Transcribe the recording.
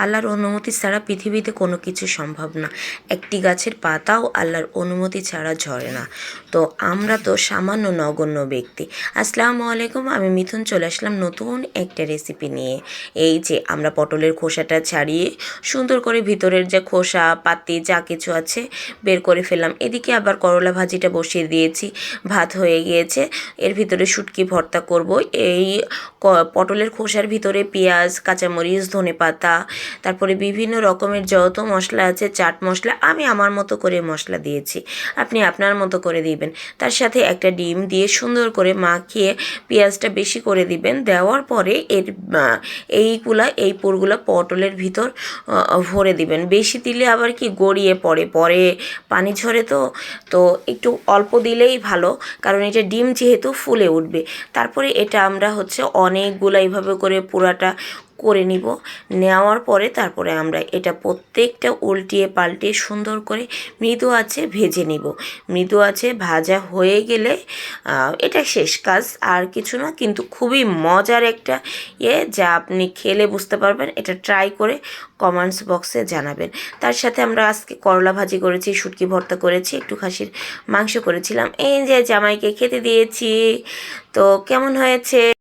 আল্লাহর অনুমতি ছাড়া পৃথিবীতে কোনো কিছু সম্ভব না। একটি গাছের পাতাও আল্লাহর অনুমতি ছাড়া ঝরে না। তো আমরা তো সামান্য নগণ্য ব্যক্তি। আসসালামু আলাইকুম, আমি মিথুন চলে আসলাম নতুন একটা রেসিপি নিয়ে। এই যে আমরা পটলের খোসাটা ছাড়িয়ে সুন্দর করে ভিতরের যে খোসা পাতি যা কিছু আছে বের করে ফেললাম। এদিকে আবার করলা ভাজিটা বসিয়ে দিয়েছি, ভাত হয়ে গিয়েছে। এর ভিতরে শুটকি ভর্তা করব। এই পটলের খোসার ভিতরে পেঁয়াজ, কাঁচামরিচ, ধনেপাতা, তারপরে বিভিন্ন রকমের যত মশলা আছে, চাট মশলা, আমি আমার মতো করে মশলা দিয়েছি, আপনি আপনার মতো করে দিবেন। তার সাথে একটা ডিম দিয়ে সুন্দর করে মাখিয়ে পেঁয়াজটা বেশি করে দিবেন। দেওয়ার পরে এই পুরগুলা পটলের ভিতর ভরে দিবেন। বেশি দিলে আবার কি গড়িয়ে পড়ে পানি ঝরে, তো একটু অল্প দিলেই ভালো, কারণ এটা ডিম যেহেতু ফুলে উঠবে। তারপরে এটা আমরা অনেকগুলো এইভাবে করে পুরাটা করে নিব। নেওয়ার পরে তারপরে আমরা এটা প্রত্যেকটা উল্টিয়ে পাল্টিয়ে সুন্দর করে মৃদু আঁচে ভেজে নিব। মৃদু আঁচে ভাজা হয়ে গেলে এটা শেষ কাজ, আর কিছু না। কিন্তু খুবই মজার একটা যা আপনি খেলে বুঝতে পারবেন। এটা ট্রাই করে কমেন্টস বক্সে জানাবেন। তার সাথে আমরা আজকে করলা ভাজি করেছি, শুটকি ভর্তা করেছি, একটু খাসির মাংস করেছিলাম। এই যে জামাইকে খেতে দিয়েছি। তো কেমন হয়েছে?